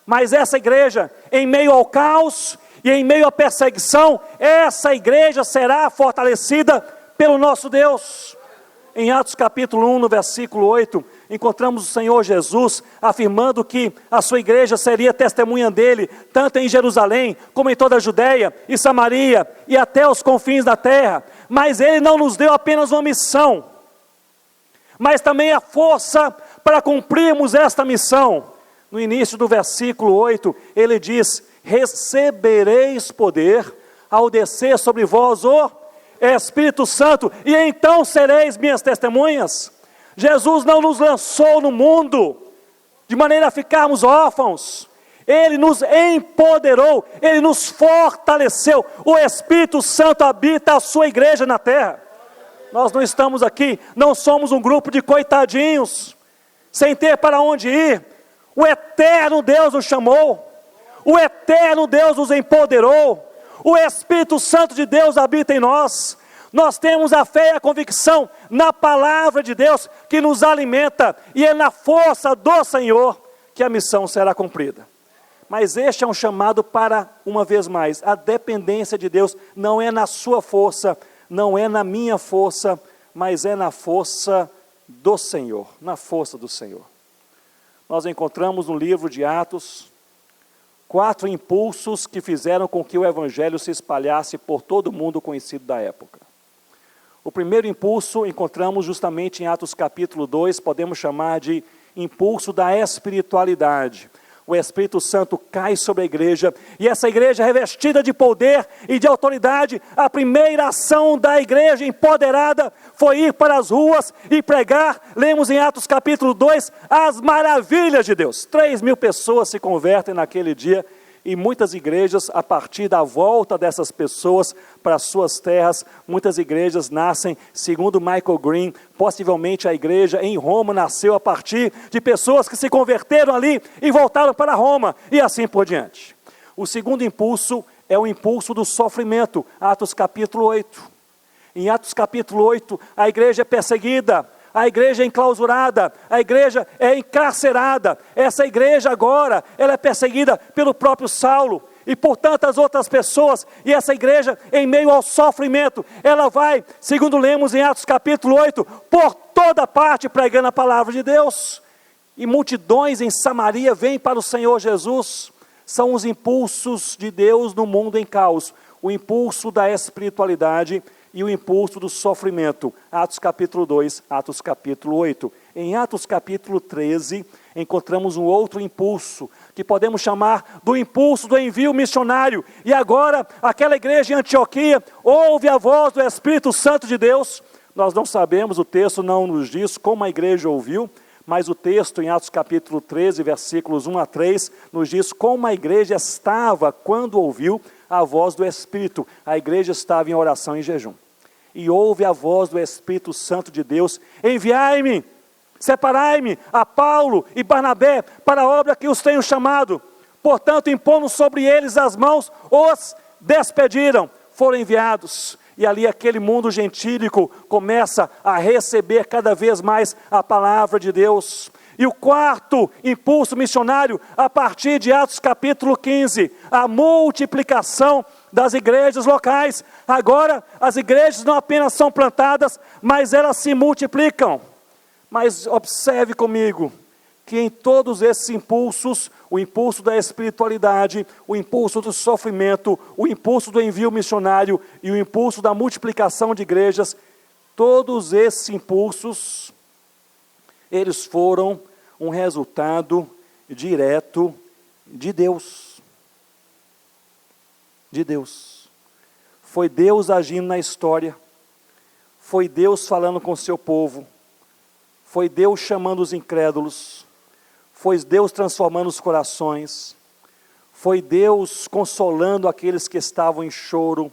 mas essa igreja, em meio ao caos e em meio à perseguição, essa igreja será fortalecida pelo nosso Deus. Em Atos capítulo 1, no versículo 8, encontramos o Senhor Jesus afirmando que a sua igreja seria testemunha dele, tanto em Jerusalém, como em toda a Judeia e Samaria, e até os confins da terra. Mas ele não nos deu apenas uma missão, mas também a força para cumprirmos esta missão. No início do versículo 8, ele diz: recebereis poder ao descer sobre vós o Espírito Santo, e então sereis minhas testemunhas. Jesus não nos lançou no mundo de maneira a ficarmos órfãos. Ele nos empoderou, ele nos fortaleceu. O Espírito Santo habita a sua igreja na terra. Nós não estamos aqui, não somos um grupo de coitadinhos, sem ter para onde ir. O eterno Deus nos chamou, o eterno Deus nos empoderou, o Espírito Santo de Deus habita em nós. Nós temos a fé e a convicção na palavra de Deus que nos alimenta, e é na força do Senhor que a missão será cumprida. Mas este é um chamado para, uma vez mais, a dependência de Deus. Não é na sua força, não é na minha força, mas é na força do Senhor, na força do Senhor. Nós encontramos no livro de Atos 4 impulsos que fizeram com que o Evangelho se espalhasse por todo o mundo conhecido da época. O primeiro impulso encontramos justamente em Atos capítulo 2, podemos chamar de impulso da espiritualidade. O Espírito Santo cai sobre a igreja, e essa igreja revestida de poder e de autoridade, a primeira ação da igreja empoderada foi ir para as ruas e pregar. Lemos em Atos capítulo 2, as maravilhas de Deus. 3.000 pessoas se convertem naquele dia, e muitas igrejas, a partir da volta dessas pessoas para suas terras, muitas igrejas nascem. Segundo Michael Green, possivelmente a igreja em Roma nasceu a partir de pessoas que se converteram ali e voltaram para Roma, e assim por diante. O segundo impulso é o impulso do sofrimento. Atos capítulo 8. Em Atos capítulo 8, a igreja é perseguida, a igreja é enclausurada, a igreja é encarcerada. Essa igreja agora, ela é perseguida pelo próprio Saulo e por tantas outras pessoas. E essa igreja, em meio ao sofrimento, ela vai, segundo lemos em Atos capítulo 8, por toda parte pregando a palavra de Deus. E multidões em Samaria vêm para o Senhor Jesus. São os impulsos de Deus no mundo em caos. O impulso da espiritualidade e o impulso do sofrimento. Atos capítulo 2, Atos capítulo 8. Em Atos capítulo 13, encontramos um outro impulso, que podemos chamar do impulso do envio missionário. E agora, aquela igreja em Antioquia ouve a voz do Espírito Santo de Deus. Nós não sabemos, o texto não nos diz como a igreja ouviu, mas o texto em Atos capítulo 13, versículos 1 a 3, nos diz como a igreja estava quando ouviu a voz do Espírito. A igreja estava em oração e jejum. E ouve a voz do Espírito Santo de Deus: enviai-me, separai-me a Paulo e Barnabé para a obra que os tenho chamado. Portanto, impondo sobre eles as mãos, os despediram, foram enviados. E ali aquele mundo gentílico começa a receber cada vez mais a palavra de Deus. E o quarto impulso missionário, a partir de Atos capítulo 15, a multiplicação das igrejas locais. Agora as igrejas não apenas são plantadas, mas elas se multiplicam. Mas observe comigo, que em todos esses impulsos, o impulso da espiritualidade, o impulso do sofrimento, o impulso do envio missionário e o impulso da multiplicação de igrejas, todos esses impulsos, eles foram um resultado direto de Deus. De Deus. Foi Deus agindo na história, foi Deus falando com o seu povo, foi Deus chamando os incrédulos, foi Deus transformando os corações, foi Deus consolando aqueles que estavam em choro,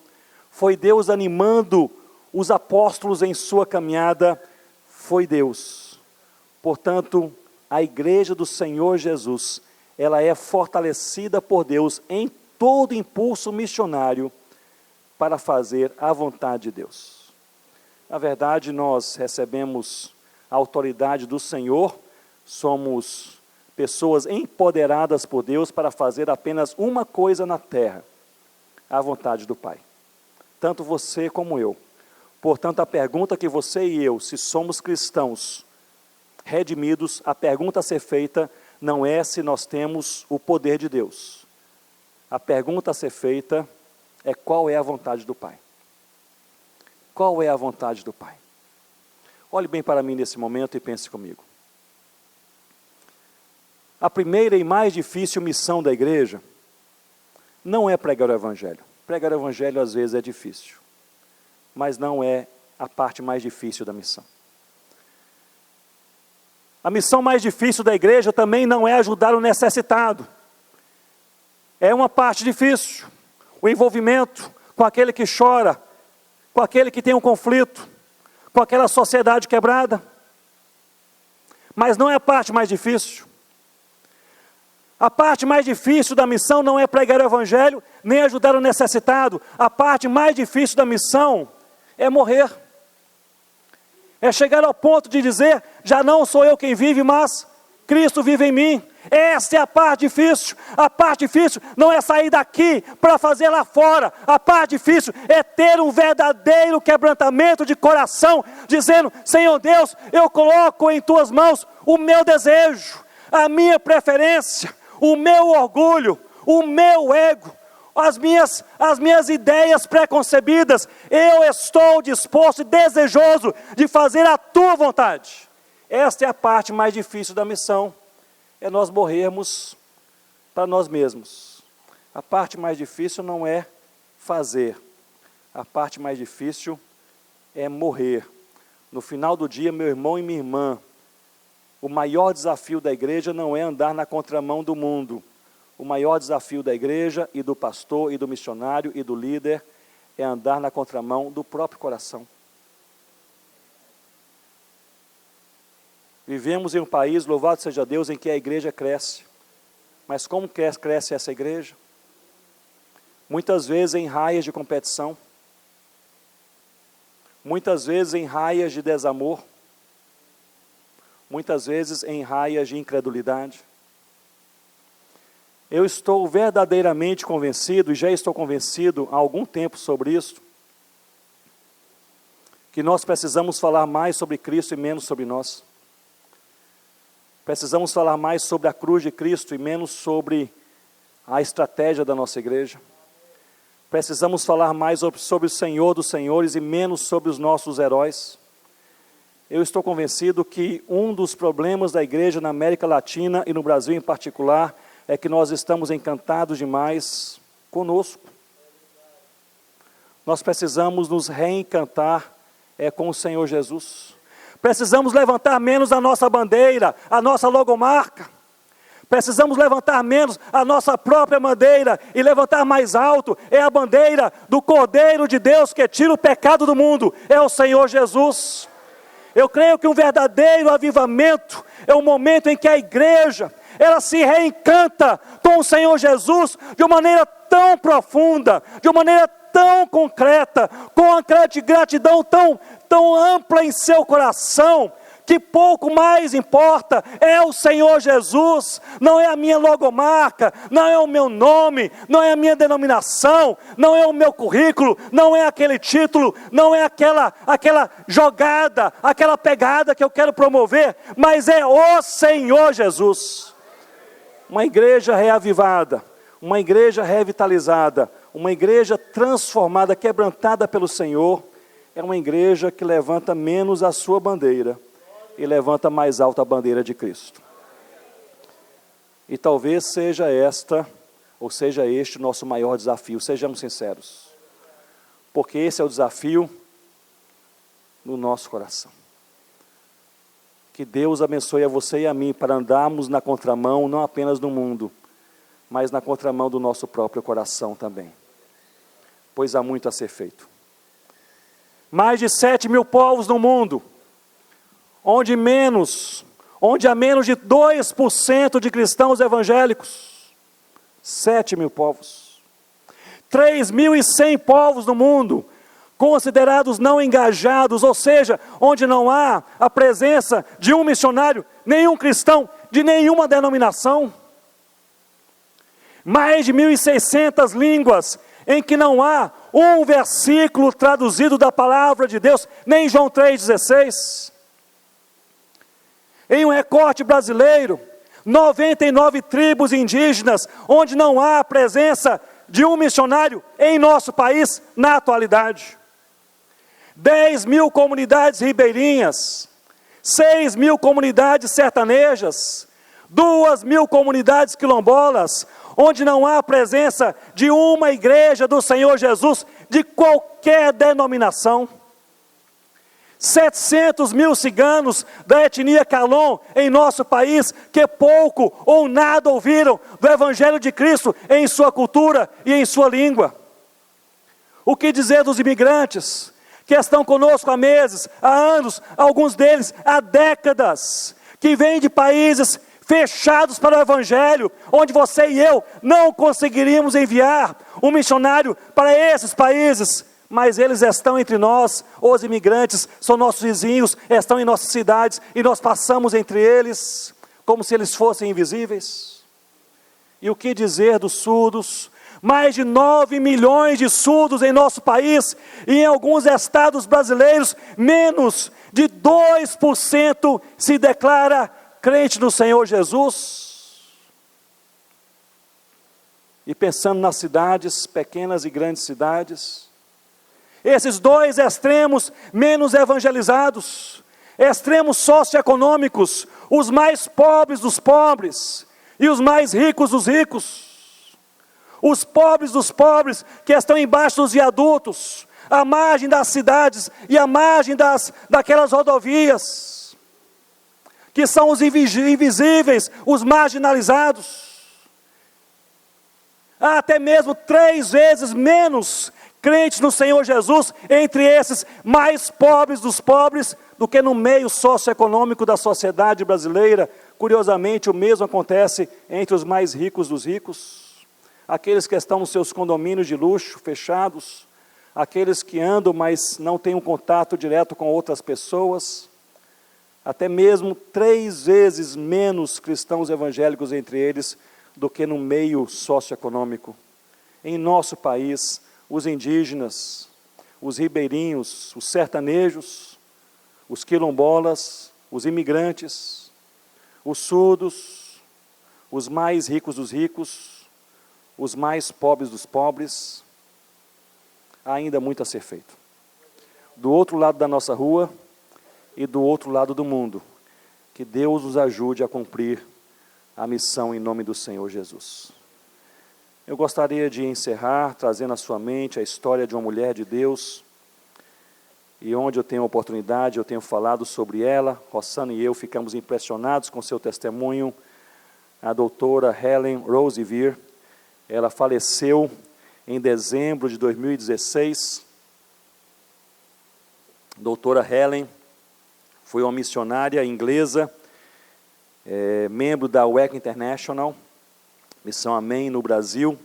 foi Deus animando os apóstolos em sua caminhada, foi Deus. Portanto, a igreja do Senhor Jesus, ela é fortalecida por Deus em todo impulso missionário para fazer a vontade de Deus. Na verdade, nós recebemos a autoridade do Senhor, somos pessoas empoderadas por Deus para fazer apenas uma coisa na terra, a vontade do Pai. Tanto você como eu. Portanto, a pergunta que você e eu, se somos cristãos redimidos, a pergunta a ser feita não é se nós temos o poder de Deus. A pergunta a ser feita é qual é a vontade do Pai. Qual é a vontade do Pai? Olhe bem para mim nesse momento e pense comigo. A primeira e mais difícil missão da igreja não é pregar o Evangelho. Pregar o Evangelho às vezes é difícil, mas não é a parte mais difícil da missão. A missão mais difícil da igreja também não é ajudar o necessitado. É uma parte difícil, o envolvimento com aquele que chora, com aquele que tem um conflito, com aquela sociedade quebrada. Mas não é a parte mais difícil. A parte mais difícil da missão não é pregar o Evangelho, nem ajudar o necessitado. A parte mais difícil da missão é morrer. É chegar ao ponto de dizer, já não sou eu quem vive, mas Cristo vive em mim. Essa é a parte difícil. A parte difícil não é sair daqui para fazer lá fora. A parte difícil é ter um verdadeiro quebrantamento de coração, dizendo, Senhor Deus, eu coloco em tuas mãos o meu desejo, a minha preferência, o meu orgulho, o meu ego, as minhas ideias preconcebidas. Eu estou disposto e desejoso de fazer a tua vontade. Esta é a parte mais difícil da missão, é nós morrermos para nós mesmos. A parte mais difícil não é fazer, a parte mais difícil é morrer. No final do dia, meu irmão e minha irmã, o maior desafio da igreja não é andar na contramão do mundo. O maior desafio da igreja e do pastor e do missionário e do líder é andar na contramão do próprio coração. Vivemos em um país, louvado seja Deus, em que a igreja cresce. Mas como cresce essa igreja? Muitas vezes em raias de competição. Muitas vezes em raias de desamor. Muitas vezes em raias de incredulidade. Eu estou verdadeiramente convencido, e já estou convencido há algum tempo sobre isso, que nós precisamos falar mais sobre Cristo e menos sobre nós. Precisamos falar mais sobre a cruz de Cristo e menos sobre a estratégia da nossa igreja. Precisamos falar mais sobre o Senhor dos senhores e menos sobre os nossos heróis. Eu estou convencido que um dos problemas da igreja na América Latina e no Brasil em particular é que nós estamos encantados demais conosco. Nós precisamos nos reencantar com o Senhor Jesus. Precisamos levantar menos a nossa bandeira, a nossa logomarca. Precisamos levantar menos a nossa própria bandeira e levantar mais alto a bandeira do Cordeiro de Deus que tira o pecado do mundo, é o Senhor Jesus. Eu creio que um verdadeiro avivamento é o momento em que a igreja, ela se reencanta com o Senhor Jesus de uma maneira tão profunda, de uma maneira tão concreta, com a gratidão tão ampla em seu coração, que pouco mais importa é o Senhor Jesus, não é a minha logomarca, não é o meu nome, não é a minha denominação, não é o meu currículo, não é aquele título, não é aquela jogada, aquela pegada que eu quero promover, mas é o Senhor Jesus. Uma igreja reavivada, uma igreja revitalizada, uma igreja transformada, quebrantada pelo Senhor, é uma igreja que levanta menos a sua bandeira e levanta mais alta a bandeira de Cristo. E talvez seja este o nosso maior desafio, sejamos sinceros. Porque esse é o desafio no nosso coração. Que Deus abençoe a você e a mim para andarmos na contramão, não apenas do mundo, mas na contramão do nosso próprio coração também. Pois há muito a ser feito. Mais de 7.000 povos no mundo, onde há menos de 2% de cristãos evangélicos. 7.000 povos. 3.100 povos no mundo, considerados não engajados, ou seja, onde não há a presença de um missionário, nenhum cristão, de nenhuma denominação. Mais de 1.600 línguas, em que não há um versículo traduzido da palavra de Deus, nem João 3,16. Em um recorte brasileiro, 99 tribos indígenas, onde não há a presença de um missionário em nosso país na atualidade. 10.000 comunidades ribeirinhas, 6.000 comunidades sertanejas, 2.000 comunidades quilombolas, onde não há a presença de uma igreja do Senhor Jesus, de qualquer denominação. 700.000 ciganos da etnia Calon em nosso país, que pouco ou nada ouviram do Evangelho de Cristo em sua cultura e em sua língua. O que dizer dos imigrantes, que estão conosco há meses, há anos, alguns deles há décadas, que vêm de países fechados para o Evangelho, onde você e eu não conseguiríamos enviar um missionário para esses países, mas eles estão entre nós, os imigrantes, são nossos vizinhos, estão em nossas cidades, e nós passamos entre eles, como se eles fossem invisíveis. E o que dizer dos surdos? Mais de 9 milhões de surdos em nosso país, e em alguns estados brasileiros, menos de 2% se declara crente no Senhor Jesus. E pensando nas cidades, pequenas e grandes cidades, esses dois extremos menos evangelizados, extremos socioeconômicos, os mais pobres dos pobres e os mais ricos dos ricos, os pobres dos pobres que estão embaixo dos viadutos, à margem das cidades e à margem daquelas rodovias, que são os invisíveis, os marginalizados. Há até mesmo 3 vezes menos crentes no Senhor Jesus entre esses mais pobres dos pobres do que no meio socioeconômico da sociedade brasileira. Curiosamente, o mesmo acontece entre os mais ricos dos ricos, aqueles que estão nos seus condomínios de luxo fechados, aqueles que andam, mas não têm um contato direto com outras pessoas, até mesmo 3 vezes menos cristãos evangélicos entre eles do que no meio socioeconômico. Em nosso país, os indígenas, os ribeirinhos, os sertanejos, os quilombolas, os imigrantes, os surdos, os mais ricos dos ricos, os mais pobres dos pobres, há ainda muito a ser feito. Do outro lado da nossa rua, e do outro lado do mundo. Que Deus nos ajude a cumprir a missão em nome do Senhor Jesus. Eu gostaria de encerrar trazendo à sua mente a história de uma mulher de Deus, e onde eu tenho oportunidade, eu tenho falado sobre ela. Rossana e eu ficamos impressionados com seu testemunho. A doutora Helen Roseveare, ela faleceu em dezembro de 2016. Doutora Helen foi uma missionária inglesa, membro da WEC International, Missão Amém no Brasil.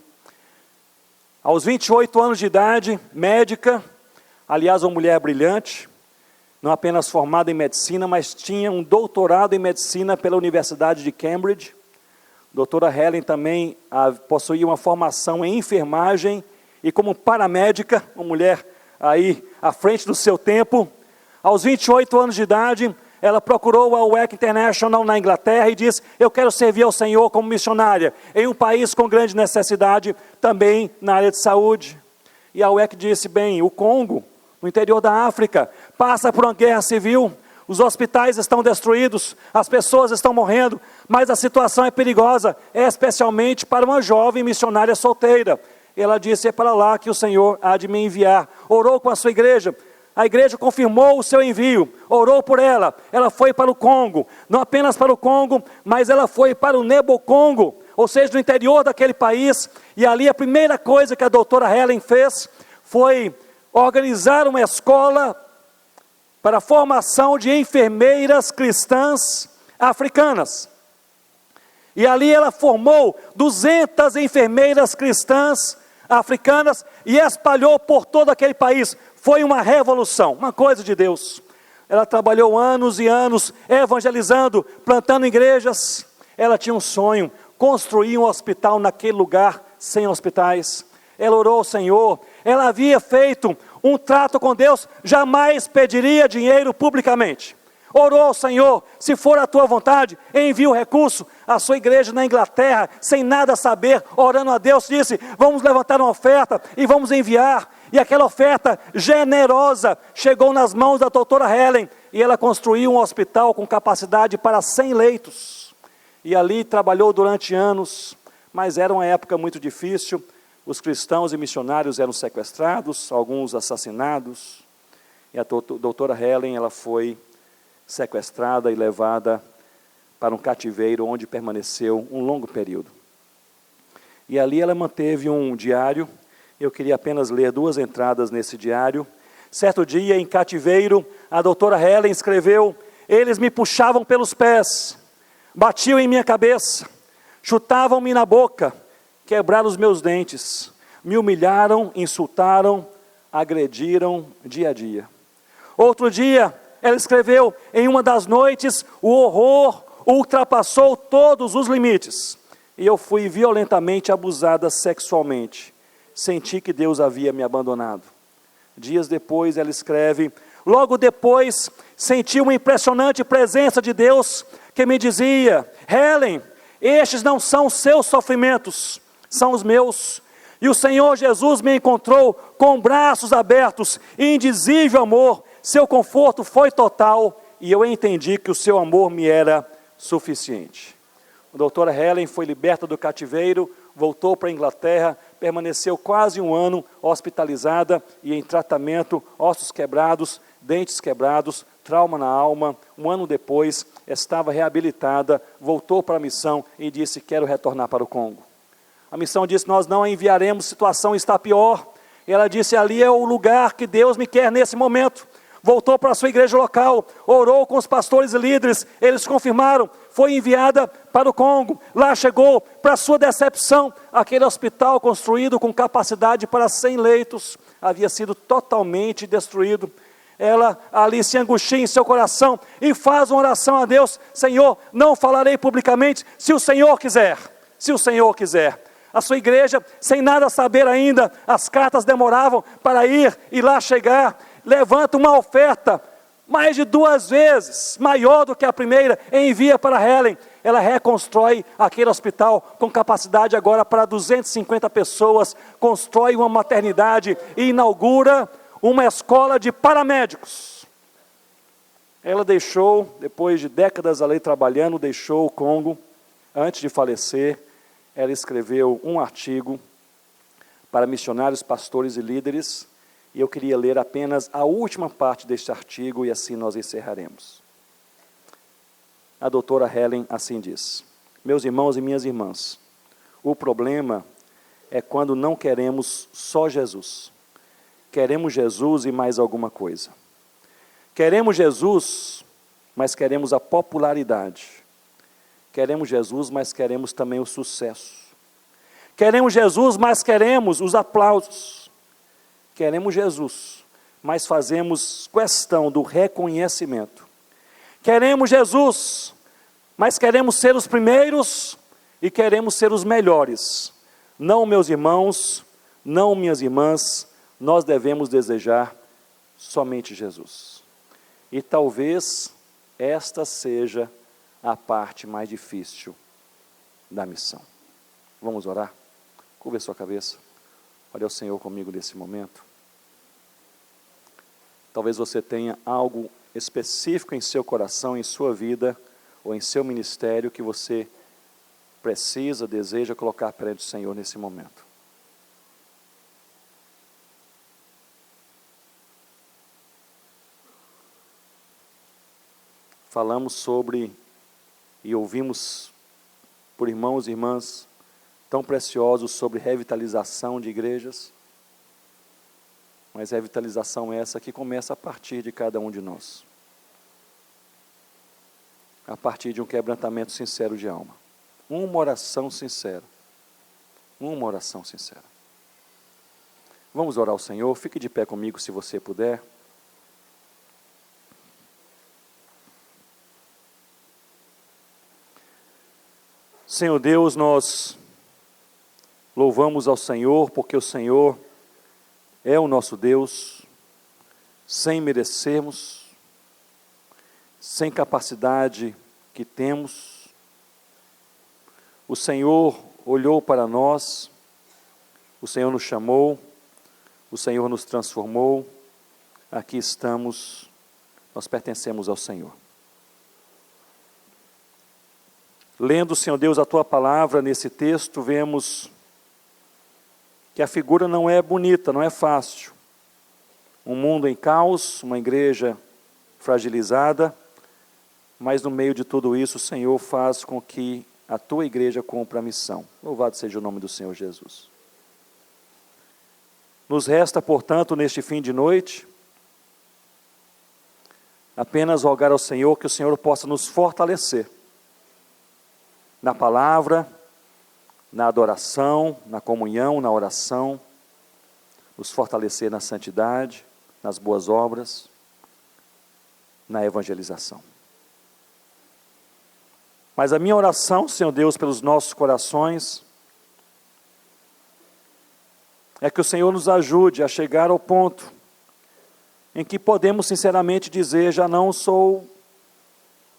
Aos 28 anos de idade, médica, aliás, uma mulher brilhante, não apenas formada em medicina, mas tinha um doutorado em medicina pela Universidade de Cambridge. Doutora Helen também possuía uma formação em enfermagem e como paramédica, uma mulher aí à frente do seu tempo. Aos 28 anos de idade, ela procurou a WEC International na Inglaterra e disse: eu quero servir ao Senhor como missionária em um país com grande necessidade, também na área de saúde. E a WEC disse: bem, o Congo, no interior da África, passa por uma guerra civil, os hospitais estão destruídos, as pessoas estão morrendo, mas a situação é perigosa, especialmente para uma jovem missionária solteira. E ela disse: é para lá que o Senhor há de me enviar. Orou com a sua igreja. A igreja confirmou o seu envio, orou por ela. Ela foi para o Congo, não apenas para o Congo, mas ela foi para o Nebo-Congo, ou seja, no interior daquele país. E ali a primeira coisa que a doutora Helen fez foi organizar uma escola para a formação de enfermeiras cristãs africanas. E ali ela formou 200 enfermeiras cristãs africanas e espalhou por todo aquele país. Foi uma revolução, uma coisa de Deus. Ela trabalhou anos e anos evangelizando, plantando igrejas. Ela tinha um sonho, construir um hospital naquele lugar sem hospitais. Ela orou ao Senhor, ela havia feito um trato com Deus, jamais pediria dinheiro publicamente. Orou ao Senhor: se for a tua vontade, envia o recurso. A sua igreja na Inglaterra, sem nada saber, orando a Deus, disse: vamos levantar uma oferta e vamos enviar. E aquela oferta generosa chegou nas mãos da doutora Helen, e ela construiu um hospital com capacidade para 100 leitos. E ali trabalhou durante anos, mas era uma época muito difícil. Os cristãos e missionários eram sequestrados, alguns assassinados. E a doutora Helen, ela foi sequestrada e levada para um cativeiro onde permaneceu um longo período. E ali ela manteve um diário. Eu queria apenas ler 2 entradas nesse diário. Certo dia, em cativeiro, a doutora Helen escreveu: eles me puxavam pelos pés, batiam em minha cabeça, chutavam-me na boca, quebraram os meus dentes, me humilharam, insultaram, agrediram dia a dia. Outro dia, ela escreveu: em uma das noites, o horror ultrapassou todos os limites, e eu fui violentamente abusada sexualmente. Senti que Deus havia me abandonado. Dias depois, ela escreve: logo depois, senti uma impressionante presença de Deus que me dizia: Helen, estes não são seus sofrimentos, são os meus. E o Senhor Jesus me encontrou com braços abertos, indizível amor. Seu conforto foi total e eu entendi que o seu amor me era suficiente. A doutora Helen foi liberta do cativeiro, voltou para a Inglaterra, permaneceu quase 1 ano hospitalizada e em tratamento, ossos quebrados, dentes quebrados, trauma na alma. 1 ano depois, estava reabilitada, voltou para a missão e disse: quero retornar para o Congo. A missão disse: nós não a enviaremos, a situação está pior. E ela disse: ali é o lugar que Deus me quer nesse momento. Voltou para a sua igreja local, orou com os pastores e líderes, eles confirmaram, foi enviada para o Congo. Lá chegou, para sua decepção, aquele hospital construído com capacidade para 100 leitos, havia sido totalmente destruído. Ela ali se angustia em seu coração e faz uma oração a Deus: Senhor, não falarei publicamente, se o Senhor quiser, se o Senhor quiser. A sua igreja, sem nada saber ainda, as cartas demoravam para ir e lá chegar. Levanta uma oferta, mais de 2 vezes, maior do que a primeira, e envia para Helen. Ela reconstrói aquele hospital com capacidade agora para 250 pessoas, constrói uma maternidade e inaugura uma escola de paramédicos. Ela deixou, depois de décadas ali trabalhando, deixou o Congo. Antes de falecer, ela escreveu um artigo para missionários, pastores e líderes, e eu queria ler apenas a última parte deste artigo, e assim nós encerraremos. A doutora Helen assim diz: meus irmãos e minhas irmãs, o problema é quando não queremos só Jesus. Queremos Jesus e mais alguma coisa. Queremos Jesus, mas queremos a popularidade. Queremos Jesus, mas queremos também o sucesso. Queremos Jesus, mas queremos os aplausos. Queremos Jesus, mas fazemos questão do reconhecimento. Queremos Jesus, mas queremos ser os primeiros e queremos ser os melhores. Não, meus irmãos, não, minhas irmãs, nós devemos desejar somente Jesus. E talvez esta seja a parte mais difícil da missão. Vamos orar? Curva a sua cabeça. Olha ao Senhor comigo nesse momento. Talvez você tenha algo específico em seu coração, em sua vida, ou em seu ministério, que você precisa, deseja colocar perante o Senhor nesse momento. Falamos sobre e ouvimos por irmãos e irmãs tão preciosos sobre revitalização de igrejas, mas revitalização essa que começa a partir de cada um de nós, a partir de um quebrantamento sincero de alma, uma oração sincera, uma oração sincera. Vamos orar ao Senhor. Fique de pé comigo se você puder. Senhor Deus, nós louvamos ao Senhor, porque o Senhor é o nosso Deus, sem merecermos, sem capacidade que temos. O Senhor olhou para nós, o Senhor nos chamou, o Senhor nos transformou, aqui estamos, nós pertencemos ao Senhor. Lendo, Senhor Deus, a Tua palavra nesse texto, vemos que a figura não é bonita, não é fácil. Um mundo em caos, uma igreja fragilizada, mas no meio de tudo isso, o Senhor faz com que a Tua igreja cumpra a missão. Louvado seja o nome do Senhor Jesus. Nos resta, portanto, neste fim de noite, apenas rogar ao Senhor que o Senhor possa nos fortalecer na palavra, na adoração, na comunhão, na oração, nos fortalecer na santidade, nas boas obras, na evangelização. Mas a minha oração, Senhor Deus, pelos nossos corações, é que o Senhor nos ajude a chegar ao ponto em que podemos sinceramente dizer: já não sou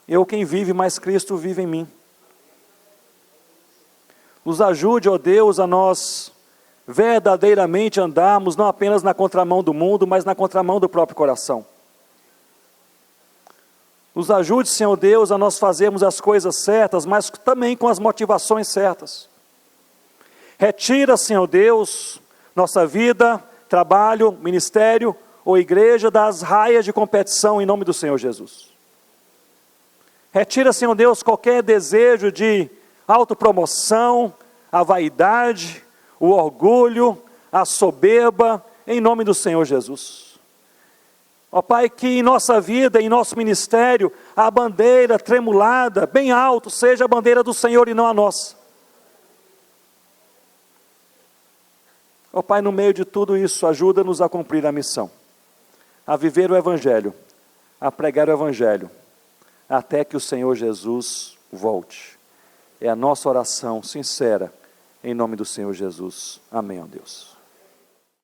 eu quem vive, mas Cristo vive em mim. Nos ajude, ó Deus, a nós verdadeiramente andarmos não apenas na contramão do mundo, mas na contramão do próprio coração. Nos ajude, Senhor Deus, a nós fazermos as coisas certas, mas também com as motivações certas. Retira, Senhor Deus, nossa vida, trabalho, ministério ou igreja das raias de competição em nome do Senhor Jesus. Retira, Senhor Deus, qualquer desejo de autopromoção, a vaidade, o orgulho, a soberba, em nome do Senhor Jesus. Ó Pai, que em nossa vida, em nosso ministério, a bandeira tremulada, bem alto, seja a bandeira do Senhor e não a nossa. Ó Pai, no meio de tudo isso, ajuda-nos a cumprir a missão, a viver o Evangelho, a pregar o Evangelho, até que o Senhor Jesus volte. É a nossa oração sincera, em nome do Senhor Jesus. Amém, ó Deus.